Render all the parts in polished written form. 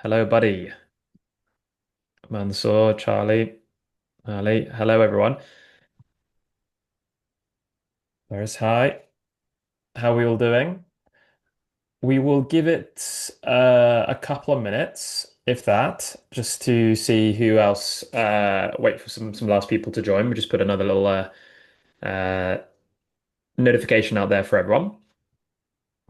Hello, buddy. Mansoor, Charlie, Ali. Hello, everyone. Where's hi? How are we all doing? We will give it a couple of minutes, if that, just to see who else. Wait for some last people to join. We just put another little uh, notification out there for everyone.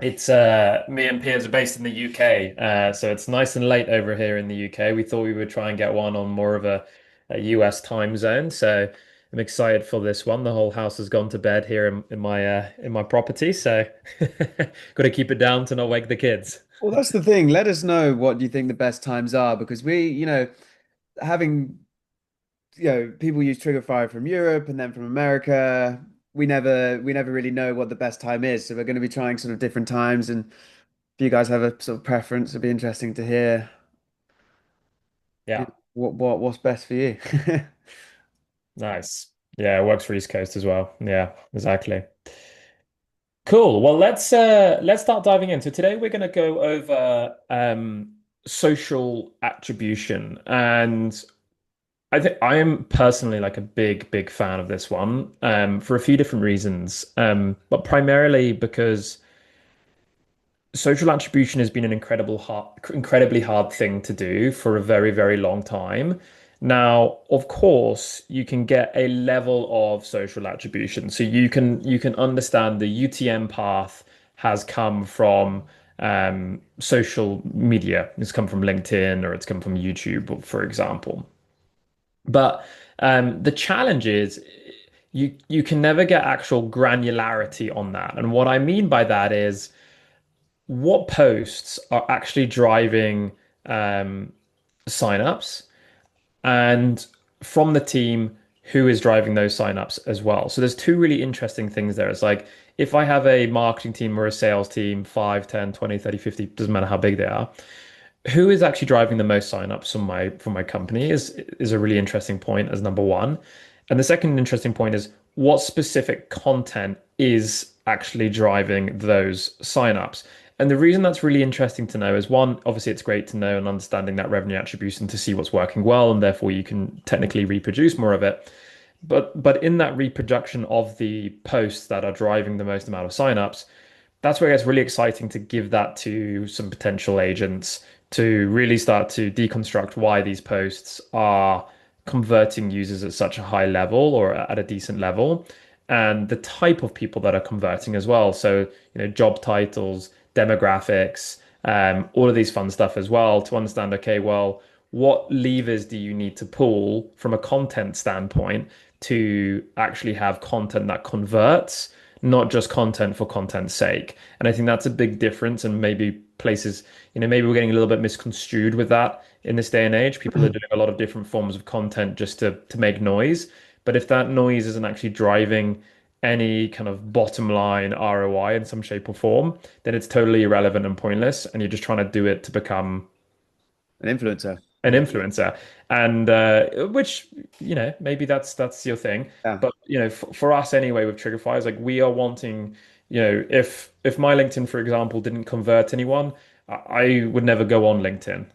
It's me and Piers are based in the UK, so it's nice and late over here in the UK. We thought we would try and get one on more of a US time zone, so I'm excited for this one. The whole house has gone to bed here in my property, so got to keep it down to not wake the kids. Well, that's the thing. Let us know what you think the best times are because having, people use Trigify from Europe and then from America. We never really know what the best time is. So we're going to be trying sort of different times. And if you guys have a sort of preference, it'd be interesting to hear Yeah, what's best for you. nice. Yeah, it works for East Coast as well. Yeah, exactly. Cool. Well, let's start diving in. So today we're going to go over social attribution, and I think I am personally like a big fan of this one for a few different reasons, but primarily because social attribution has been an incredibly hard thing to do for a very long time. Now, of course, you can get a level of social attribution. So you can understand the UTM path has come from social media. It's come from LinkedIn or it's come from YouTube, for example. But the challenge is you can never get actual granularity on that. And what I mean by that is what posts are actually driving um, signups, and from the team, who is driving those signups as well. So there's two really interesting things there. It's like if I have a marketing team or a sales team, 5, 10, 20, 30, 50, doesn't matter how big they are, who is actually driving the most signups from my company is a really interesting point as number one. And the second interesting point is what specific content is actually driving those signups. And the reason that's really interesting to know is one, obviously it's great to know and understanding that revenue attribution to see what's working well, and therefore you can technically reproduce more of it. But in that reproduction of the posts that are driving the most amount of signups, that's where it gets really exciting to give that to some potential agents to really start to deconstruct why these posts are converting users at such a high level or at a decent level, and the type of people that are converting as well. So, job titles, demographics, all of these fun stuff as well to understand, okay, well, what levers do you need to pull from a content standpoint to actually have content that converts, not just content for content's sake. And I think that's a big difference. And maybe places, maybe we're getting a little bit misconstrued with that in this day and age. People are doing a lot of different forms of content just to make noise. But if that noise isn't actually driving any kind of bottom line ROI in some shape or form, then it's totally irrelevant and pointless. And you're just trying to do it to become An influencer. an influencer, and which maybe that's your thing, Yeah. but for us anyway with Trigify is like we are wanting, if my LinkedIn for example didn't convert anyone, I would never go on LinkedIn.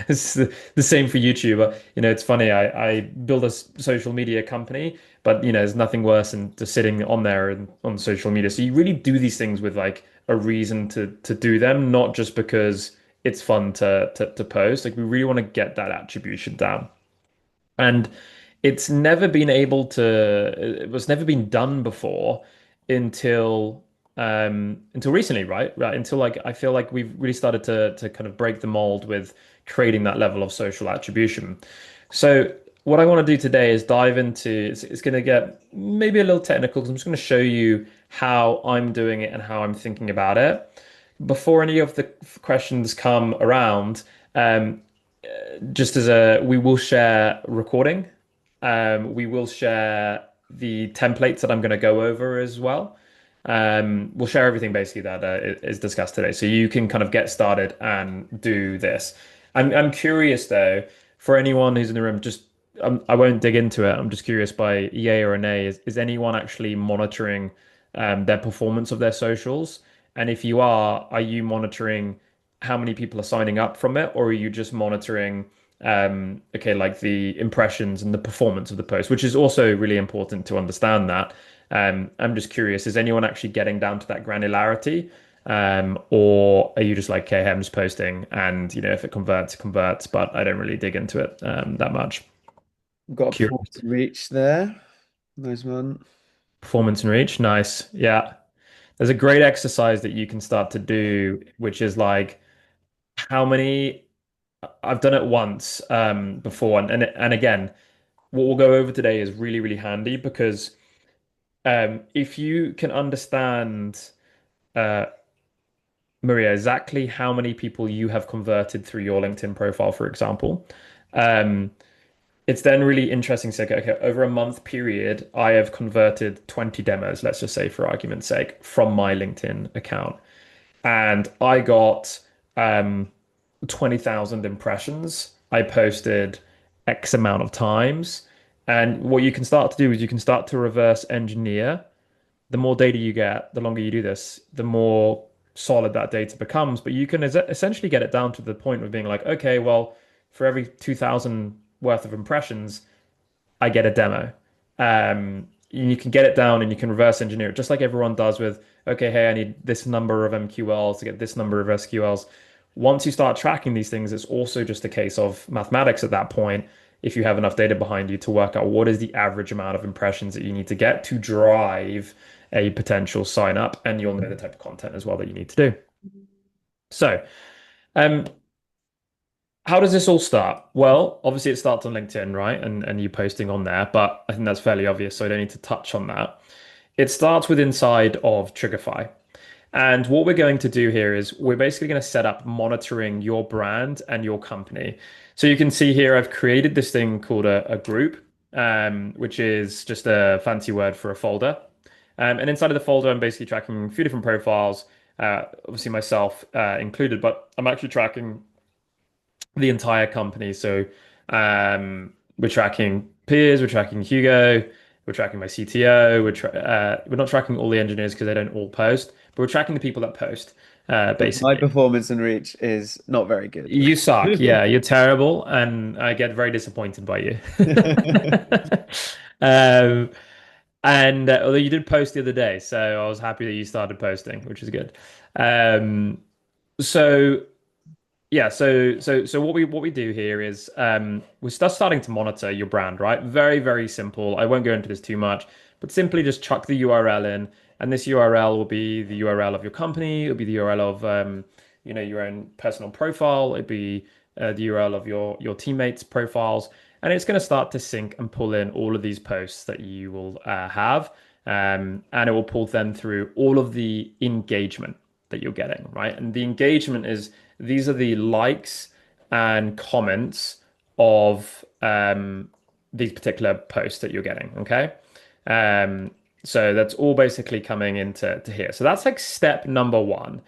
It's the same for YouTube. It's funny. I build a social media company, but there's nothing worse than just sitting on there and on social media. So you really do these things with like a reason to do them, not just because it's fun to post. Like we really want to get that attribution down. And it was never been done before until until recently, right? Right. Until like I feel like we've really started to kind of break the mold with creating that level of social attribution. So what I want to do today is dive into it's going to get maybe a little technical because I'm just going to show you how I'm doing it and how I'm thinking about it. Before any of the questions come around, um, just as we will share recording. We will share the templates that I'm going to go over as well. We'll share everything basically that is discussed today, so you can kind of get started and do this. I'm curious though, for anyone who's in the room, just I won't dig into it. I'm just curious by yay or a nay. Is anyone actually monitoring their performance of their socials? And if you are you monitoring how many people are signing up from it, or are you just monitoring okay, like the impressions and the performance of the post, which is also really important to understand that. I'm just curious, is anyone actually getting down to that granularity? Or are you just like, okay, hey, I'm just posting and if it converts, it converts, but I don't really dig into it that much. Got a performance Curious. and reach there. Nice one. Performance and reach, nice. Yeah. There's a great exercise that you can start to do, which is like how many I've done it once before, and again, what we'll go over today is really, really handy because if you can understand, uh, Maria, exactly how many people you have converted through your LinkedIn profile, for example, um, it's then really interesting to say, okay, over a month period, I have converted 20 demos, let's just say for argument's sake, from my LinkedIn account. And I got 20,000 impressions. I posted X amount of times. And what you can start to do is you can start to reverse engineer. The more data you get, the longer you do this, the more solid that data becomes. But you can essentially get it down to the point of being like, okay, well, for every 2,000 worth of impressions, I get a demo. You can get it down and you can reverse engineer it just like everyone does with, okay, hey, I need this number of MQLs to get this number of SQLs. Once you start tracking these things, it's also just a case of mathematics at that point. If you have enough data behind you to work out what is the average amount of impressions that you need to get to drive a potential sign up, and you'll know the type of content as well that you need to do. So, um, how does this all start? Well, obviously it starts on LinkedIn, right? And you posting on there, but I think that's fairly obvious, so I don't need to touch on that. It starts with inside of Trigify. And what we're going to do here is we're basically going to set up monitoring your brand and your company. So you can see here I've created this thing called a group, which is just a fancy word for a folder. And inside of the folder, I'm basically tracking a few different profiles, obviously myself included, but I'm actually tracking the entire company. So we're tracking peers, we're tracking Hugo, we're tracking my CTO, we're not tracking all the engineers because they don't all post, but we're tracking the people that post, My basically. performance and reach is not very good. You suck. Yeah, you're terrible, and I get very disappointed by you. Um, and although you did post the other day, so I was happy that you started posting, which is good. Um, so yeah, so what we do here is we're just starting to monitor your brand, right? Very, very simple. I won't go into this too much, but simply just chuck the URL in, and this URL will be the URL of your company. It'll be the URL of your own personal profile. It'd be the URL of your teammates' profiles, and it's going to start to sync and pull in all of these posts that you will have, and it will pull them through all of the engagement that you're getting, right? And the engagement is these are the likes and comments of these particular posts that you're getting. Okay. Um, so that's all basically coming into here. So that's like step number one.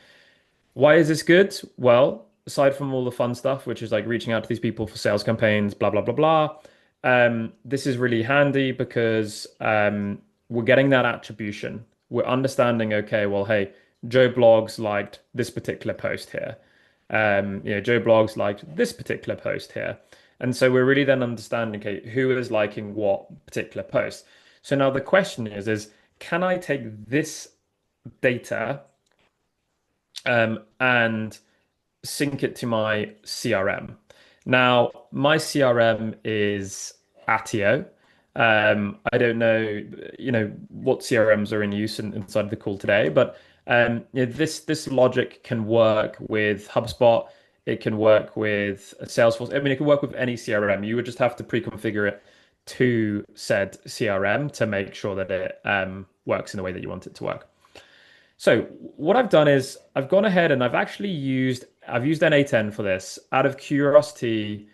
Why is this good? Well, aside from all the fun stuff, which is like reaching out to these people for sales campaigns, blah, blah, blah, blah, this is really handy because we're getting that attribution. We're understanding, okay, well, hey, Joe Blogs liked this particular post here. Joe Blogs liked this particular post here. And so we're really then understanding, okay, who is liking what particular post. So now the question is can I take this data and sync it to my CRM. Now, my CRM is Attio. I don't know, what CRMs are in use inside of the call today, but this logic can work with HubSpot. It can work with Salesforce. I mean, it can work with any CRM. You would just have to pre-configure it to said CRM to make sure that it works in the way that you want it to work. So what I've done is I've gone ahead and I've used n8n for this. Out of curiosity,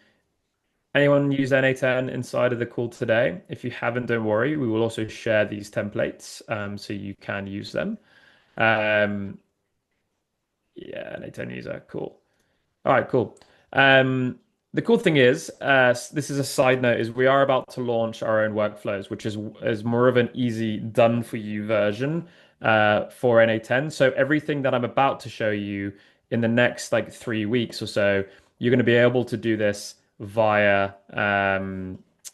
anyone use n8n inside of the call today? If you haven't, don't worry. We will also share these templates so you can use them. Um, yeah, n8n user, cool. All right, cool. The cool thing is, this is a side note, is we are about to launch our own workflows, which is more of an easy done for you version for NA10. So everything that I'm about to show you in the next like 3 weeks or so, you're going to be able to do this via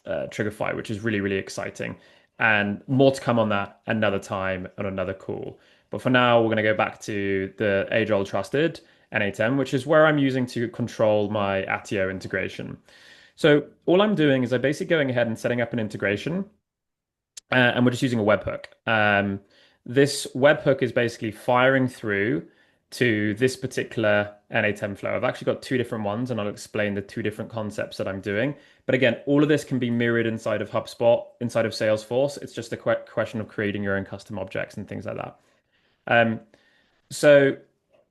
Trigify, which is really, really exciting. And more to come on that another time on another call. But for now, we're going to go back to the age-old trusted n8n, which is where I'm using to control my Attio integration. So all I'm doing is I'm basically going ahead and setting up an integration, and we're just using a webhook. This webhook is basically firing through to this particular n8n flow. I've actually got two different ones, and I'll explain the two different concepts that I'm doing. But again, all of this can be mirrored inside of HubSpot, inside of Salesforce. It's just a question of creating your own custom objects and things like that. Um, so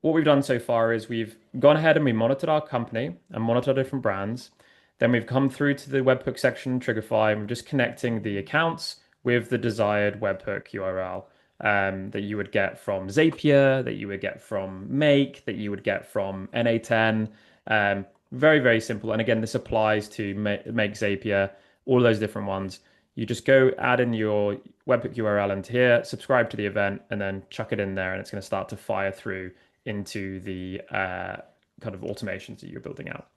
what we've done so far is we've gone ahead and we monitored our company and monitored different brands. Then we've come through to the webhook section, Trigify, and we're just connecting the accounts with the desired webhook URL that you would get from Zapier, that you would get from Make, that you would get from n8n. Very, very simple. And again, this applies to Make, Zapier, all those different ones. You just go add in your webhook URL into here, subscribe to the event, and then chuck it in there, and it's going to start to fire through into the kind of automations that you're building out.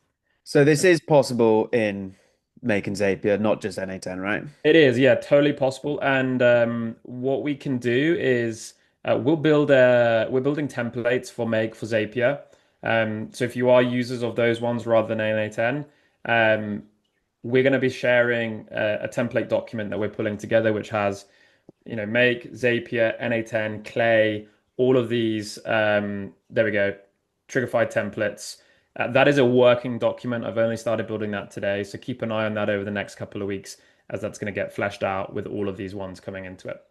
So this is possible in Make and Zapier, not just n8n, right? It is, yeah, totally possible. And what we can do is we're building templates for Make for Zapier. So if you are users of those ones rather than n8n, we're going to be sharing a template document that we're pulling together, which has, Make, Zapier, n8n, Clay, all of these. There we go, Trigify templates. That is a working document. I've only started building that today, so keep an eye on that over the next couple of weeks as that's going to get fleshed out with all of these ones coming into it.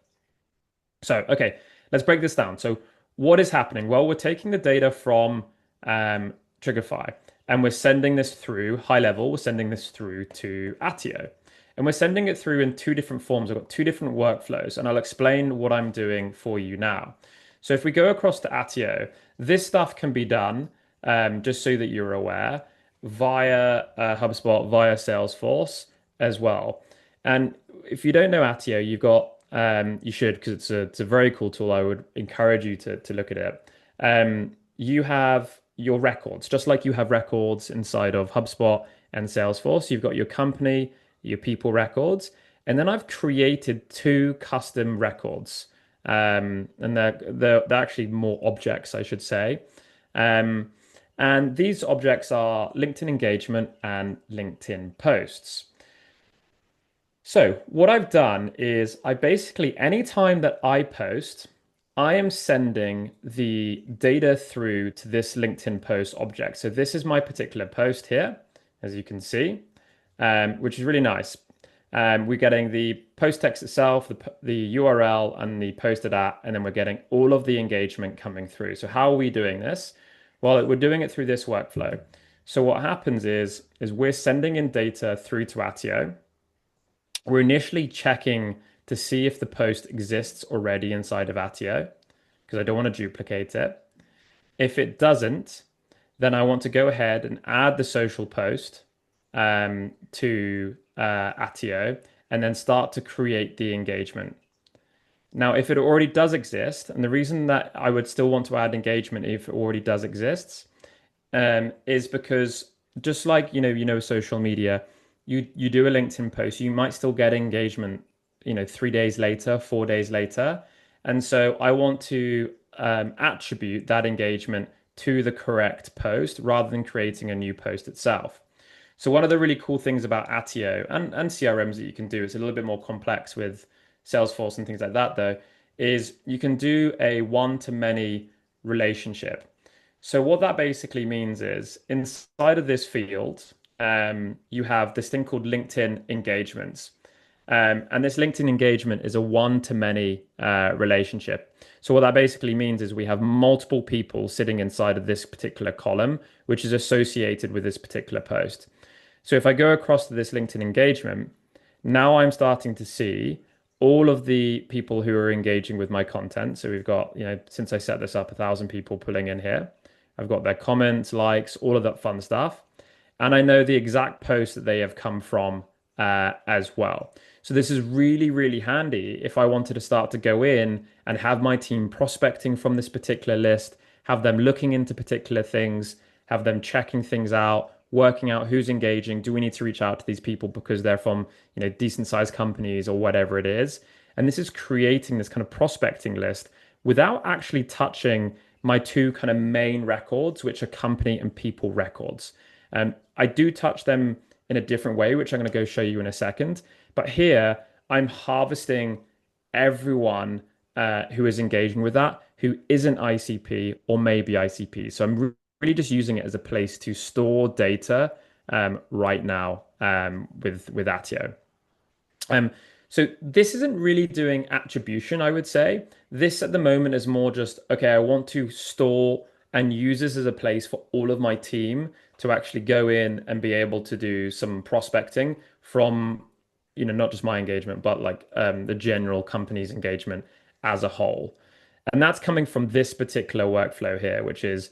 So, okay, let's break this down. So, what is happening? Well, we're taking the data from Trigify and we're sending this through high level, we're sending this through to Attio. And we're sending it through in two different forms. I've got two different workflows, and I'll explain what I'm doing for you now. So, if we go across to Attio, this stuff can be done, just so that you're aware, via HubSpot, via Salesforce as well. And if you don't know Attio, you've got you should, because it's a very cool tool. I would encourage you to look at it. You have your records, just like you have records inside of HubSpot and Salesforce. You've got your company, your people records, and then I've created two custom records. And they're actually more objects, I should say. Um, and these objects are LinkedIn engagement and LinkedIn posts. So what I've done is I basically, anytime that I post, I am sending the data through to this LinkedIn post object. So this is my particular post here, as you can see, which is really nice. We're getting the post text itself, the URL, and the posted at, and then we're getting all of the engagement coming through. So how are we doing this? Well, we're doing it through this workflow. So what happens is we're sending in data through to Attio. We're initially checking to see if the post exists already inside of Attio, because I don't want to duplicate it. If it doesn't, then I want to go ahead and add the social post to Attio and then start to create the engagement. Now, if it already does exist, and the reason that I would still want to add engagement if it already does exist, is because just like social media, you do a LinkedIn post, you might still get engagement, 3 days later, 4 days later, and so I want to attribute that engagement to the correct post rather than creating a new post itself. So one of the really cool things about Attio and CRMs that you can do, it's a little bit more complex with Salesforce and things like that, though, is you can do a one-to-many relationship. So what that basically means is inside of this field, you have this thing called LinkedIn engagements. And this LinkedIn engagement is a one-to-many relationship. So what that basically means is we have multiple people sitting inside of this particular column, which is associated with this particular post. So if I go across to this LinkedIn engagement, now I'm starting to see all of the people who are engaging with my content. So we've got, since I set this up, 1,000 people pulling in here. I've got their comments, likes, all of that fun stuff. And I know the exact post that they have come from as well. So this is really, really handy if I wanted to start to go in and have my team prospecting from this particular list, have them looking into particular things, have them checking things out, working out who's engaging. Do we need to reach out to these people because they're from, decent sized companies or whatever it is? And this is creating this kind of prospecting list without actually touching my two kind of main records, which are company and people records. I do touch them in a different way, which I'm going to go show you in a second. But here I'm harvesting everyone who is engaging with that, who isn't ICP or maybe ICP. So I'm really just using it as a place to store data right now with Attio. Um, so this isn't really doing attribution, I would say. This at the moment is more just, okay, I want to store and use this as a place for all of my team to actually go in and be able to do some prospecting from, not just my engagement, but like the general company's engagement as a whole. And that's coming from this particular workflow here, which is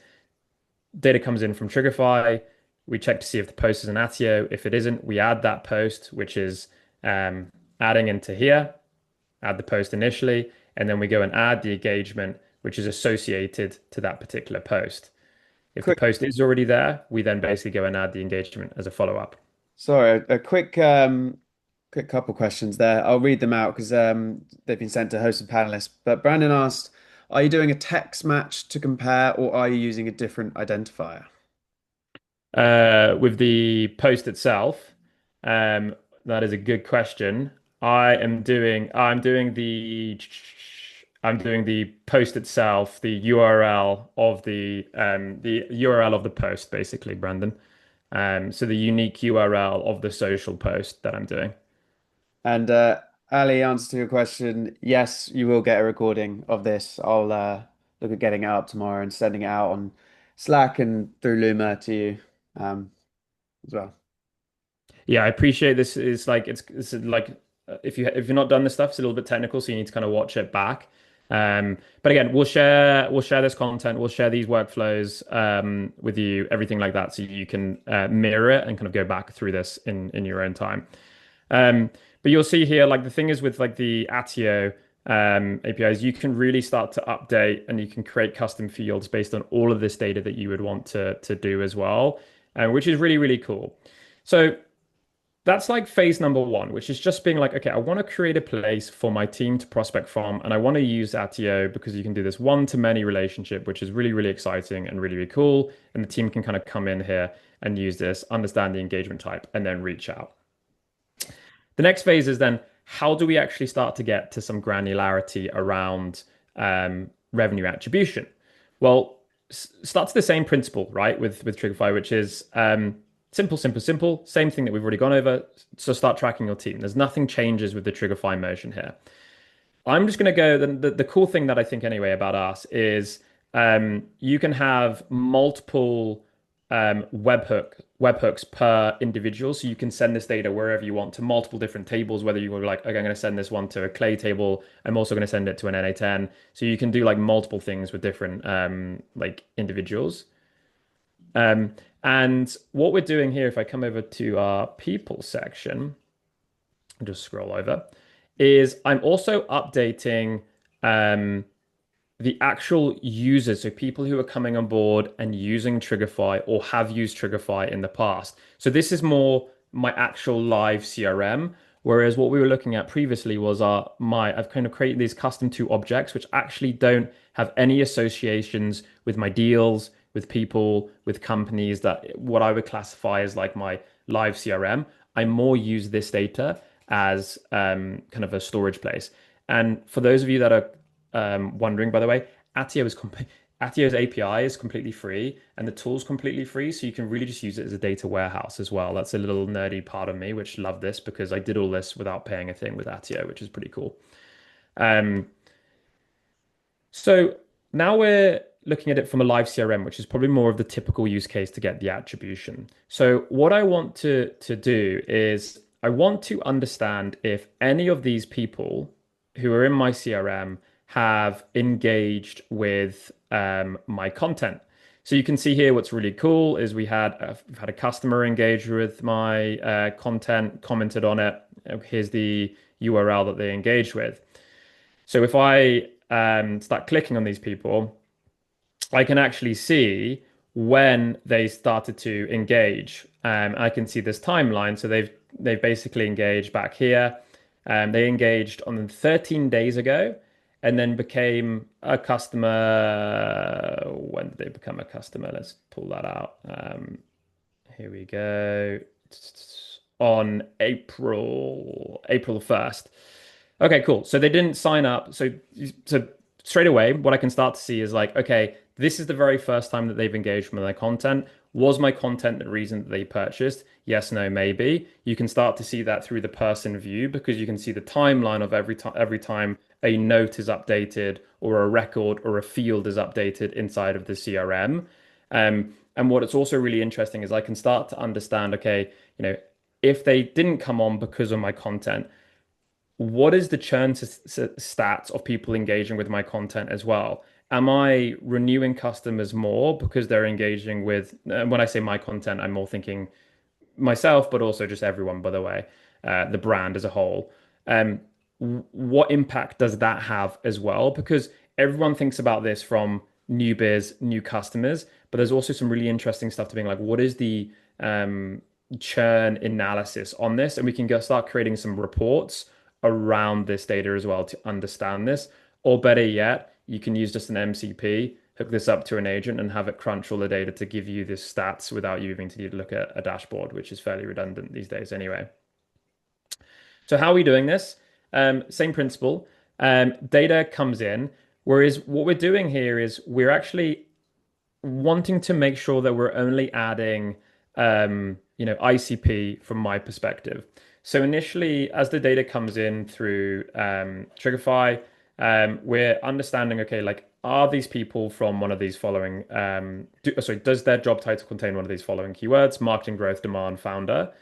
data comes in from Trigify. We check to see if the post is an Attio. If it isn't, we add that post, which is adding into here, add the post initially, and then we go and add the engagement, which is associated to that particular post. If the Quick, post is already there, we then basically go and add the engagement as a follow-up. sorry, a quick couple questions there. I'll read them out because they've been sent to hosts and panelists. But Brandon asked, are you doing a text match to compare, or are you using a different identifier? With the post itself, um, that is a good question. I'm doing the post itself, the URL of the URL of the post, basically, Brandon. So the unique URL of the social post that I'm doing. And Ali, answer to your question, yes, you will get a recording of this. I'll look at getting it up tomorrow and sending it out on Slack and through Luma to you as well. Yeah, I appreciate this. Is like it's like if you're not done this stuff, it's a little bit technical, so you need to kind of watch it back. But again, we'll share this content, we'll share these workflows with you, everything like that, so you can mirror it and kind of go back through this in your own time. Um, but you'll see here, like the thing is with like the Attio APIs, you can really start to update and you can create custom fields based on all of this data that you would want to do as well, which is really, really cool. So that's like phase number one, which is just being like, okay, I want to create a place for my team to prospect from, and I want to use Attio because you can do this one-to-many relationship, which is really, really exciting and really, really cool. And the team can kind of come in here and use this, understand the engagement type, and then reach out. The next phase is then how do we actually start to get to some granularity around revenue attribution? Well, starts the same principle, right, with Trigify, which is simple, simple, simple. Same thing that we've already gone over. So start tracking your team. There's nothing changes with the Trigify motion here. I'm just going to go. The cool thing that I think anyway about us is you can have multiple webhooks per individual. So you can send this data wherever you want to multiple different tables, whether you were like, okay, I'm going to send this one to a clay table. I'm also going to send it to an n8n. So you can do like multiple things with different like individuals. And what we're doing here, if I come over to our people section, and just scroll over, is I'm also updating um, the actual users, so people who are coming on board and using Trigify or have used Trigify in the past. So this is more my actual live CRM, whereas what we were looking at previously was I've kind of created these custom to objects which actually don't have any associations with my deals, with people, with companies that what I would classify as like my live CRM. I more use this data as kind of a storage place. And for those of you that are wondering, by the way, Attio is Attio's API is completely free and the tool's completely free. So you can really just use it as a data warehouse as well. That's a little nerdy part of me, which love this because I did all this without paying a thing with Attio, which is pretty cool. Um, so now we're looking at it from a live CRM, which is probably more of the typical use case to get the attribution. So what I want to do is I want to understand if any of these people who are in my CRM have engaged with my content. So you can see here what's really cool is we've had a customer engage with my content, commented on it. Here's the URL that they engaged with. So if I start clicking on these people, I can actually see when they started to engage. I can see this timeline. So they've basically engaged back here. They engaged on 13 days ago and then became a customer. When did they become a customer? Let's pull that out. Here we go. On April 1st. Okay, cool. So they didn't sign up. So straight away, what I can start to see is like, okay, this is the very first time that they've engaged with my content. Was my content the reason that they purchased? Yes, no, maybe. You can start to see that through the person view because you can see the timeline of every time a note is updated or a record or a field is updated inside of the CRM. And what it's also really interesting is I can start to understand, okay, if they didn't come on because of my content, what is the churn stats of people engaging with my content as well? Am I renewing customers more because they're engaging with, when I say my content, I'm more thinking myself, but also just everyone, by the way, the brand as a whole. Um, what impact does that have as well? Because everyone thinks about this from new biz, new customers, but there's also some really interesting stuff to being like, what is the churn analysis on this? And we can go start creating some reports around this data as well to understand this. Or better yet, you can use just an MCP, hook this up to an agent and have it crunch all the data to give you this stats without you having to need to look at a dashboard, which is fairly redundant these days anyway. So how are we doing this? Same principle. Data comes in, whereas what we're doing here is we're actually wanting to make sure that we're only adding, ICP from my perspective. So initially, as the data comes in through Trigify, we're understanding, okay, like, are these people from one of these following, does their job title contain one of these following keywords? Marketing, growth, demand, founder.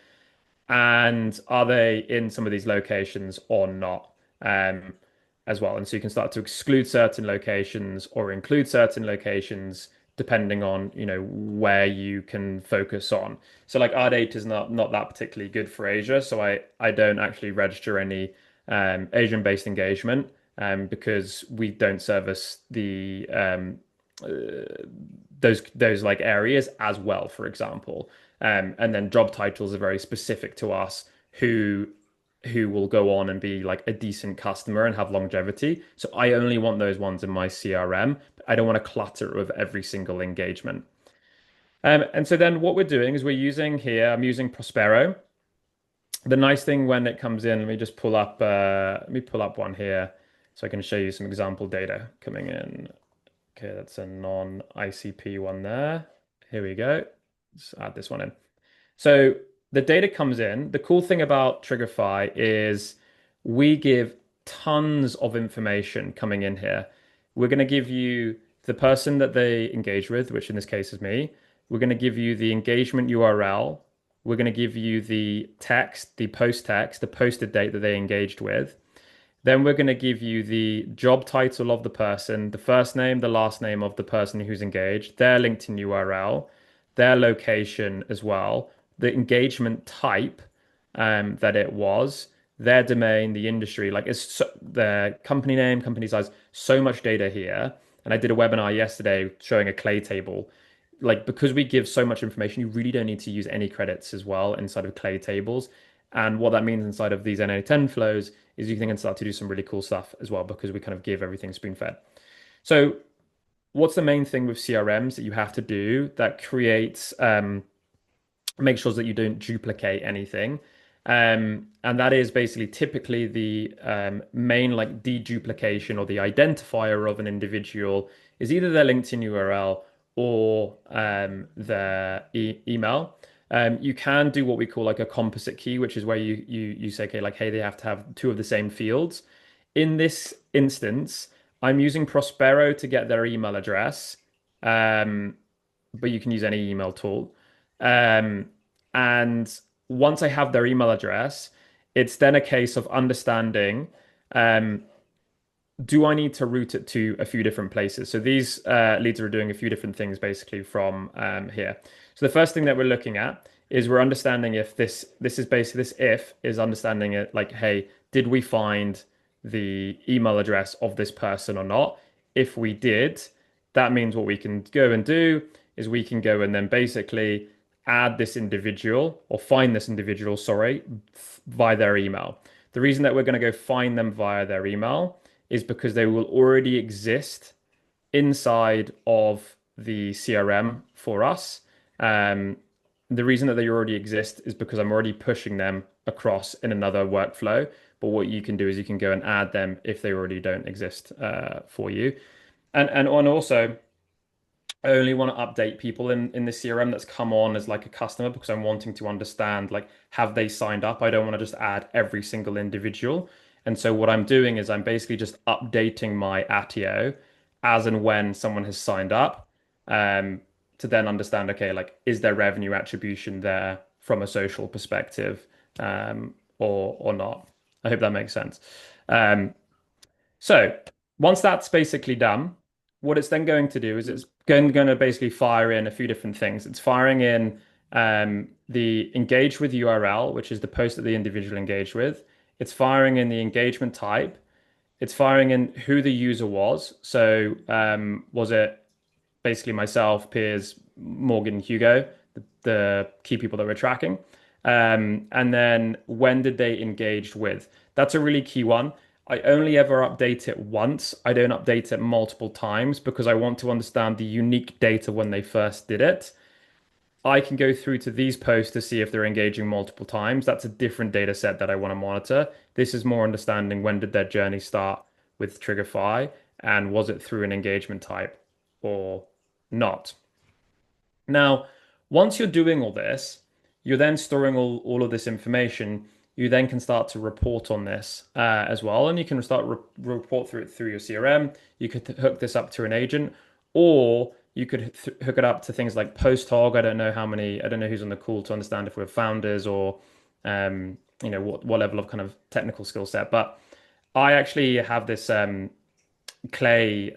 And are they in some of these locations or not, as well? And so you can start to exclude certain locations or include certain locations depending on, where you can focus on. So like our data is not that particularly good for Asia, so I don't actually register any Asian-based engagement, because we don't service the those like areas as well, for example. And then job titles are very specific to us who will go on and be like a decent customer and have longevity. So I only want those ones in my CRM. I don't want to clutter it with every single engagement. And so then what we're doing is we're using here, I'm using Prospero. The nice thing when it comes in, let me pull up one here so I can show you some example data coming in. Okay, that's a non-ICP one there. Here we go. Let's add this one in. So the data comes in. The cool thing about Trigify is we give tons of information coming in here. We're going to give you the person that they engage with, which in this case is me. We're going to give you the engagement URL. We're going to give you the text, the post text, the posted date that they engaged with. Then we're going to give you the job title of the person, the first name, the last name of the person who's engaged, their LinkedIn URL, their location as well, the engagement type, that it was, their domain, the industry, like it's their company name, company size, so much data here. And I did a webinar yesterday showing a clay table. Like because we give so much information, you really don't need to use any credits as well inside of clay tables. And what that means inside of these n8n flows is you can start to do some really cool stuff as well because we kind of give everything spoon-fed. So what's the main thing with CRMs that you have to do that creates make sure that you don't duplicate anything? And that is basically typically the main like deduplication or the identifier of an individual is either their LinkedIn URL or their email. You can do what we call like a composite key, which is where you say, okay, like, hey, they have to have two of the same fields. In this instance, I'm using Prospero to get their email address, but you can use any email tool. Um, and once I have their email address, it's then a case of understanding, um, do I need to route it to a few different places? So these leads are doing a few different things basically from here. So the first thing that we're looking at is we're understanding if this is basically this if is understanding it like, hey, did we find the email address of this person or not? If we did, that means what we can go and do is we can go and then basically add this individual or find this individual, sorry, via their email. The reason that we're going to go find them via their email is because they will already exist inside of the CRM for us. Um, the reason that they already exist is because I'm already pushing them across in another workflow. But what you can do is you can go and add them if they already don't exist for you. And also I only want to update people in the CRM that's come on as like a customer because I'm wanting to understand like have they signed up? I don't want to just add every single individual. And so what I'm doing is I'm basically just updating my Attio as and when someone has signed up um, to then understand, okay, like is there revenue attribution there from a social perspective or not? I hope that makes sense. Um, so once that's basically done, what it's then going to do is it's going to basically fire in a few different things. It's firing in the engage with URL, which is the post that the individual engaged with. It's firing in the engagement type. It's firing in who the user was. So was it basically myself, Piers, Morgan, Hugo, the key people that we're tracking. And then when did they engage with? That's a really key one. I only ever update it once. I don't update it multiple times because I want to understand the unique data when they first did it. I can go through to these posts to see if they're engaging multiple times. That's a different data set that I want to monitor. This is more understanding when did their journey start with Trigify and was it through an engagement type or not. Now, once you're doing all this, you're then storing all of this information. You then can start to report on this as well. And you can start report through it through your CRM. You could hook this up to an agent, or you could hook it up to things like PostHog. I don't know who's on the call to understand if we're founders or, what level of kind of technical skill set. But I actually have this Clay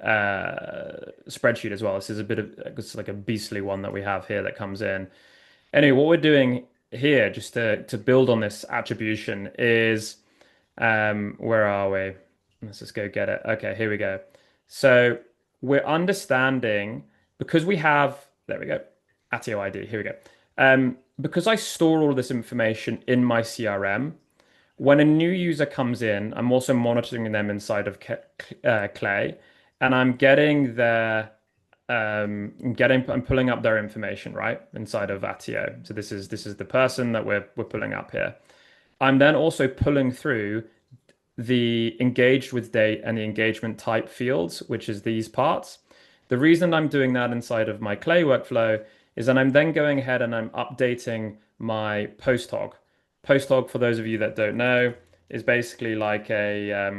spreadsheet as well. This is a bit of it's like a beastly one that we have here that comes in. Anyway, what we're doing here, just to build on this attribution, is where are we? Let's just go get it. Okay, here we go. So we're understanding because we have there we go, Attio ID. Here we go. Because I store all of this information in my CRM. When a new user comes in, I'm also monitoring them inside of Clay, and I'm pulling up their information right inside of Attio. So this is the person that we're pulling up here. I'm then also pulling through the engaged with date and the engagement type fields, which is these parts. The reason I'm doing that inside of my Clay workflow is that I'm then going ahead and I'm updating my post hog. Post hog, for those of you that don't know, is basically like uh,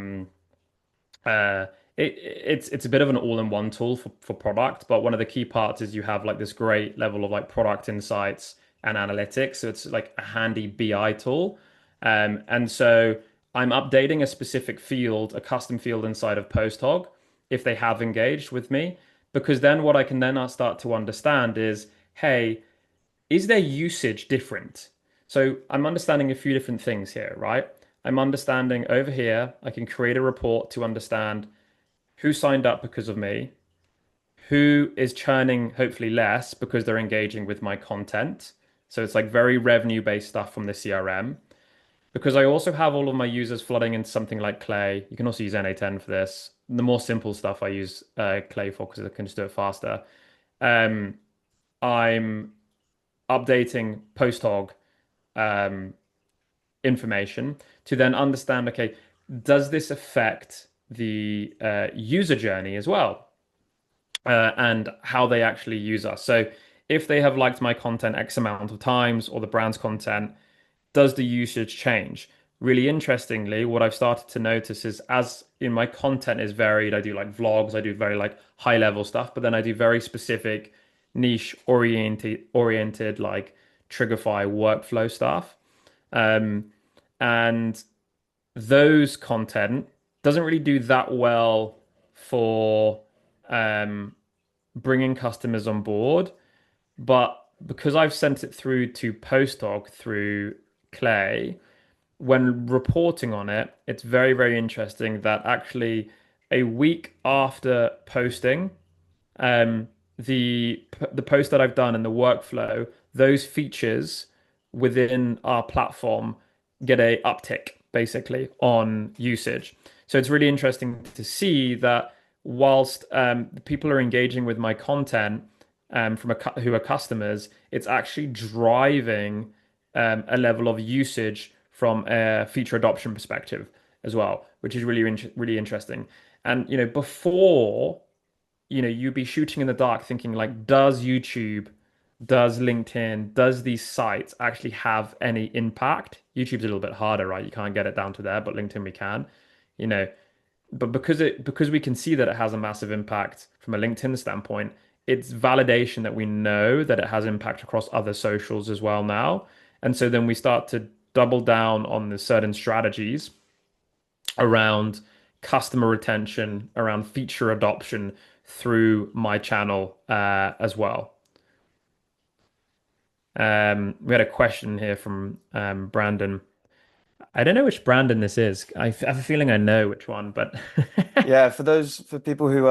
it's a bit of an all-in-one tool for product, but one of the key parts is you have like this great level of like product insights and analytics. So it's like a handy BI tool. And so I'm updating a specific field, a custom field inside of PostHog if they have engaged with me, because then what I can then start to understand is, hey, is their usage different? So I'm understanding a few different things here, right? I'm understanding over here, I can create a report to understand who signed up because of me, who is churning hopefully less because they're engaging with my content. So it's like very revenue based stuff from the CRM. Because I also have all of my users flooding into something like Clay. You can also use n8n for this. The more simple stuff I use Clay for because I can just do it faster. Um, I'm updating PostHog um, information to then understand, okay, does this affect the user journey as well? And how they actually use us. So if they have liked my content X amount of times or the brand's content, does the usage change? Really interestingly, what I've started to notice is as in my content is varied, I do like vlogs, I do very like high level stuff, but then I do very specific niche oriented like Trigify workflow stuff. Um, and those content doesn't really do that well for um, bringing customers on board. But because I've sent it through to Postdoc through Clay, when reporting on it, it's very, very interesting that actually a week after posting, um, the post that I've done and the workflow, those features within our platform get a uptick basically on usage. So it's really interesting to see that whilst people are engaging with my content who are customers, it's actually driving a level of usage from a feature adoption perspective as well, which is really interesting. And before, you'd be shooting in the dark thinking like, does YouTube, does LinkedIn, does these sites actually have any impact? YouTube's a little bit harder, right? You can't get it down to there, but LinkedIn we can. You know, but because we can see that it has a massive impact from a LinkedIn standpoint, it's validation that we know that it has impact across other socials as well now. And so then we start to double down on the certain strategies around customer retention, around feature adoption through my channel as well. We had a question here from Brandon. I don't know which Brandon this is. I have a feeling I know which one, but Yeah, for people who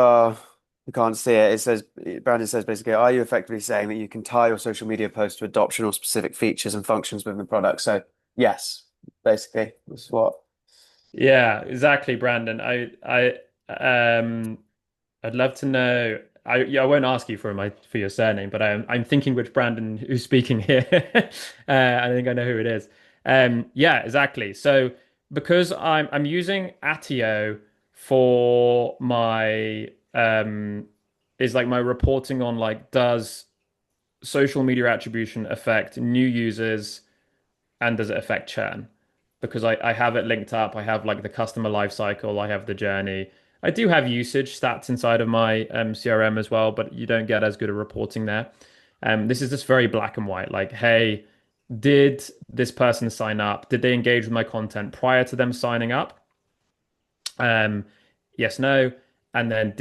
can't see it, it says Brandon says basically, are you effectively saying that you can tie your social media post to adoption or specific features and functions within the product? So yes, basically, that's what. yeah, exactly, Brandon. I'd love to know. I won't ask you for your surname, but I'm thinking which Brandon who's speaking here. I think I know who it is. Yeah, exactly. So because I'm using Attio for my is like my reporting on like does social media attribution affect new users and does it affect churn? Because I have it linked up. I have like the customer life cycle, I have the journey. I do have usage stats inside of my CRM as well, but you don't get as good a reporting there. This is just very black and white. Like, hey, did this person sign up? Did they engage with my content prior to them signing up? Um, yes, no. And then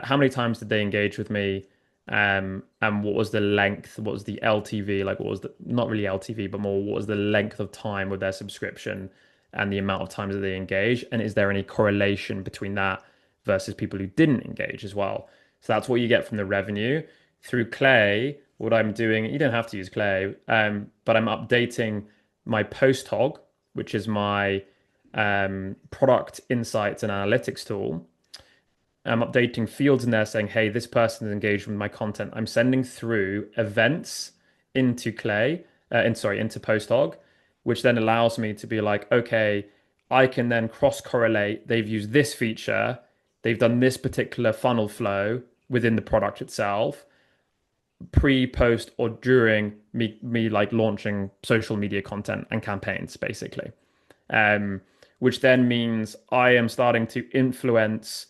how many times did they engage with me? And what was the length? What was the LTV? Like, what was not really LTV, but more, what was the length of time with their subscription and the amount of times that they engage? And is there any correlation between that versus people who didn't engage as well? So that's what you get from the revenue. Through Clay, what I'm doing, you don't have to use Clay, but I'm updating my post hog, which is my product insights and analytics tool. I'm updating fields in there saying, hey, this person is engaged with my content. I'm sending through events into Clay, into PostHog, which then allows me to be like, okay, I can then cross correlate. They've used this feature, they've done this particular funnel flow within the product itself, pre, post, or during me like launching social media content and campaigns, basically. Um, which then means I am starting to influence.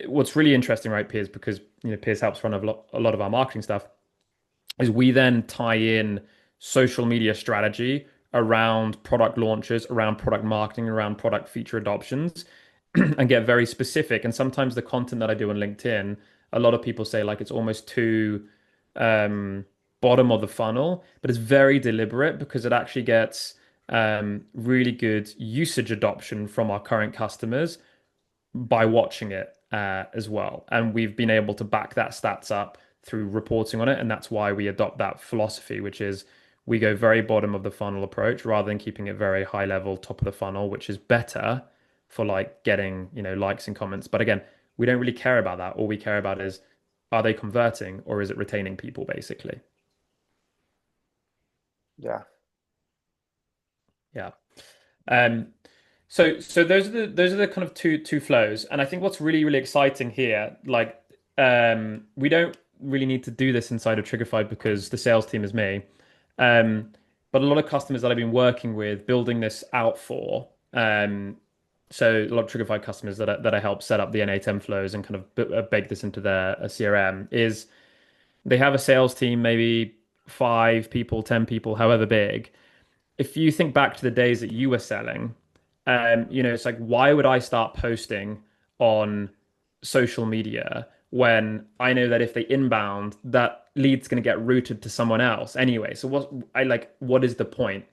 What's really interesting, right, Piers, because Piers helps run a lot of our marketing stuff, is we then tie in social media strategy around product launches, around product marketing, around product feature adoptions, and get very specific. And sometimes the content that I do on LinkedIn, a lot of people say like it's almost too um, bottom of the funnel, but it's very deliberate because it actually gets really good usage adoption from our current customers by watching it as well. And we've been able to back that stats up through reporting on it. And that's why we adopt that philosophy, which is we go very bottom of the funnel approach rather than keeping it very high level, top of the funnel, which is better for like getting, likes and comments. But again, we don't really care about that. All we care about is are they converting or is it retaining people, basically? Yeah. Yeah. Um, so those are the kind of two flows, and I think what's really exciting here, like we don't really need to do this inside of Trigify because the sales team is me, um, but a lot of customers that I've been working with building this out for, so a lot of Trigify customers that I help set up the n8n flows and kind of bake this into their CRM is they have a sales team, maybe 5 people, 10 people, however big. If you think back to the days that you were selling, it's like, why would I start posting on social media when I know that if they inbound, that lead's going to get routed to someone else anyway? So what is the point?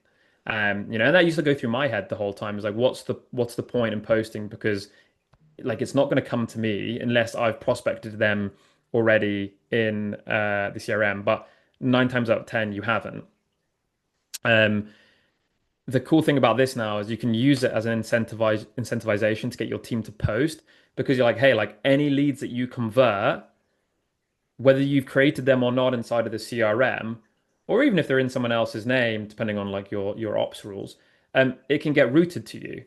And that used to go through my head the whole time. Is like, what's the point in posting? Because like it's not going to come to me unless I've prospected them already in the CRM. But 9 times out of 10, you haven't. Um, the cool thing about this now is you can use it as an incentivization to get your team to post because you're like, hey, like any leads that you convert, whether you've created them or not inside of the CRM, or even if they're in someone else's name, depending on like your ops rules, it can get routed to you.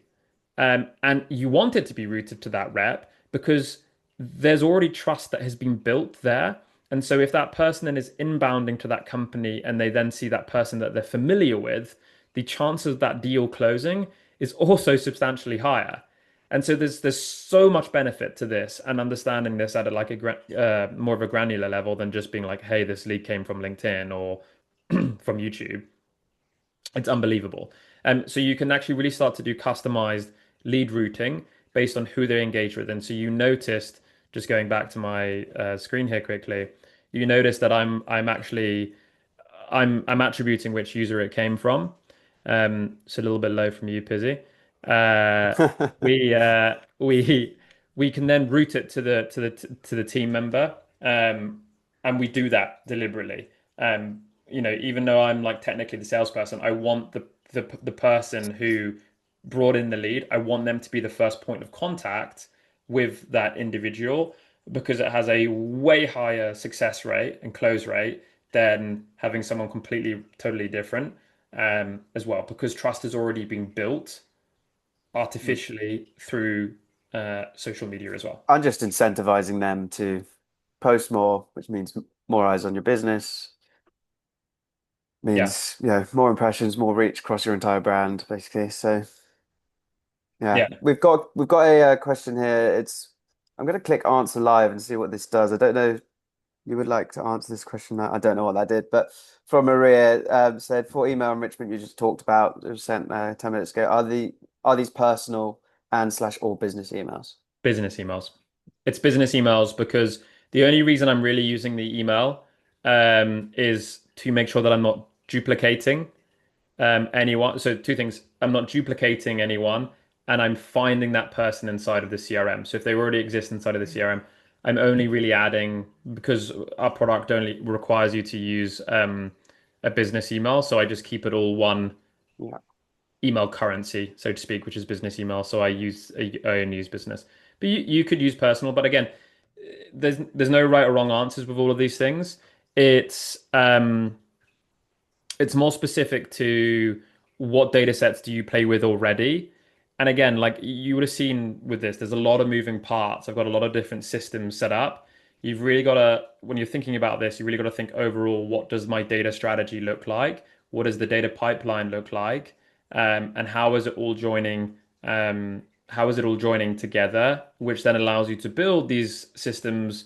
And you want it to be routed to that rep because there's already trust that has been built there. And so if that person then is inbounding to that company and they then see that person that they're familiar with, the chances of that deal closing is also substantially higher. And so there's so much benefit to this and understanding this at more of a granular level than just being like, hey, this lead came from LinkedIn or from YouTube. It's unbelievable. So you can actually really start to do customized lead routing based on who they engage with. And so you noticed, just going back to my screen here quickly, you noticed that I'm attributing which user it came from. It's a little bit low from you, Pizzy. Uh, we uh, we we can then route it to the team member, and we do that deliberately. Even though I'm like technically the salesperson, I want the person who brought in the lead, I want them to be the first point of contact with that individual because it has a way higher success rate and close rate than having someone completely, totally different, as well, because trust has already been built artificially through social media as well. I'm just incentivizing them to post more, which means more eyes on your business, Yeah, means more impressions, more reach across your entire brand, basically. So yeah, yeah. we've got a question here. It's I'm going to click answer live and see what this does. I don't know. You would like to answer this question? I don't know what that did, but from Maria said for email enrichment you just talked about, it was sent 10 minutes ago. Are these personal and slash all business emails? Business emails. It's business emails because the only reason I'm really using the email is to make sure that I'm not duplicating anyone. So two things. I'm not duplicating anyone and I'm finding that person inside of the CRM. So if they already exist inside of the CRM, I'm only really adding because our product only requires you to use a business email. So I just keep it all one Yeah. email currency, so to speak, which is business email. So I only use business. But you could use personal, but again, there's no right or wrong answers with all of these things. It's um it's more specific to what data sets do you play with already. And again, like you would have seen with this, there's a lot of moving parts. I've got a lot of different systems set up. You've really got to, when you're thinking about this, you really got to think overall, what does my data strategy look like? What does the data pipeline look like? And how is it all joining? How is it all joining together? Which then allows you to build these systems,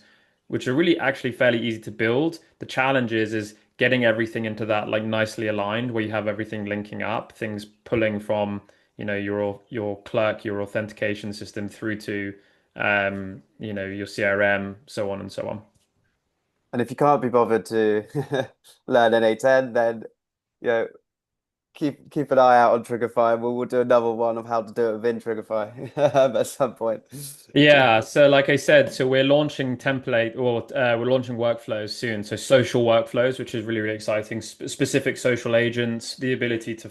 which are really actually fairly easy to build. The challenge is getting everything into that like nicely aligned where you have everything linking up, things pulling from, your clerk, your authentication system through to your CRM, so on and so on. And if you can't be bothered to learn n8n, then you know keep an eye out on Trigify. We'll do another one of how to do it within Trigify at some point. Yeah, so like I said, so we're launching template or we're launching workflows soon. So social workflows, which is really, really exciting. Specific social agents, the ability to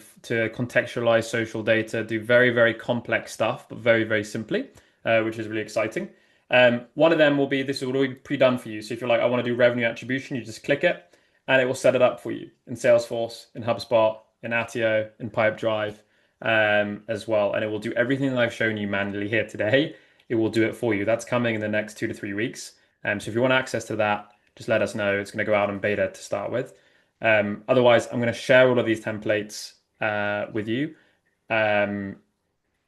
contextualize social data, do very, very complex stuff, but very, very simply, which is really exciting. One of them will be this will all be pre-done for you. So if you're like, I want to do revenue attribution, you just click it and it will set it up for you in Salesforce, in HubSpot, in Attio, in Pipedrive, as well. And it will do everything that I've shown you manually here today. It will do it for you. That's coming in the next 2 to 3 weeks. So if you want access to that, just let us know. It's going to go out in beta to start with. Otherwise, I'm going to share all of these templates with you. Um,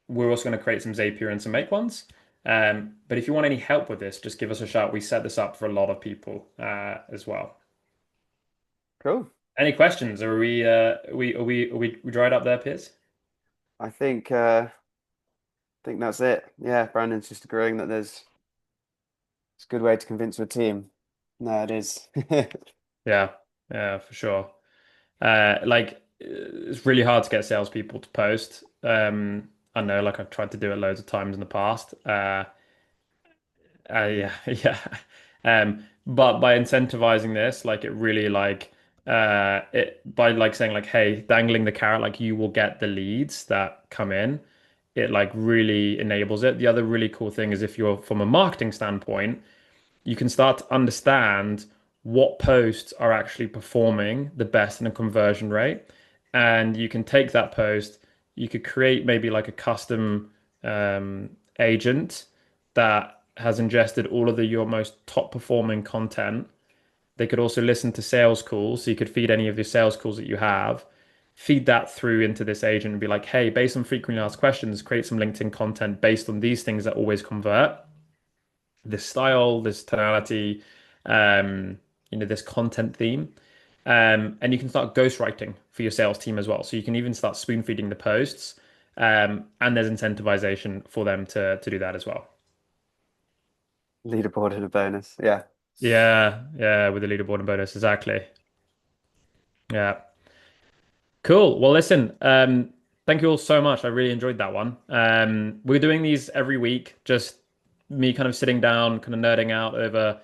we're also going to create some Zapier and some Make ones. But if you want any help with this, just give us a shout. We set this up for a lot of people as well. Cool. Any questions? Are we dried up there, Piers? I think that's it. Yeah, Brandon's just agreeing that it's a good way to convince your team. No, it is. Yeah, yeah, for sure. It's really hard to get salespeople to post. I know, like I've tried to do it loads of times in the past. Yeah, yeah. But by incentivizing this, like it really like it by like saying like, hey, dangling the carrot, like you will get the leads that come in. It like really enables it. The other really cool thing is if you're from a marketing standpoint, you can start to understand what posts are actually performing the best in a conversion rate. And you can take that post, you could create maybe like a custom agent that has ingested all of your most top performing content. They could also listen to sales calls. So you could feed any of the sales calls that you have, feed that through into this agent and be like, hey, based on frequently asked questions, create some LinkedIn content based on these things that always convert, this style, this tonality, um, this content theme. And you can start ghostwriting for your sales team as well. So you can even start spoon feeding the posts. And there's incentivization for them to do that as well. Leaderboard and a bonus. Yeah. Yeah, yeah, with the leaderboard and bonus, exactly. Yeah. Cool. Well, listen, thank you all so much. I really enjoyed that one. We're doing these every week, just me kind of sitting down, kind of nerding out over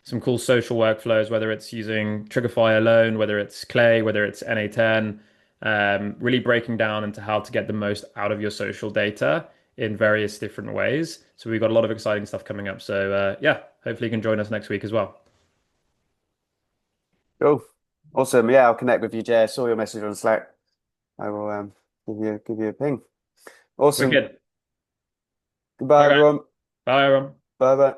some cool social workflows, whether it's using Trigify alone, whether it's Clay, whether it's n8n, really breaking down into how to get the most out of your social data in various different ways. So we've got a lot of exciting stuff coming up. So yeah, hopefully you can join us next week as well. Cool. Awesome. Yeah, I'll connect with you, Jay. I saw your message on Slack. I will give you a ping. Awesome. Wicked. Goodbye, All right. everyone. Bye, everyone. Bye bye.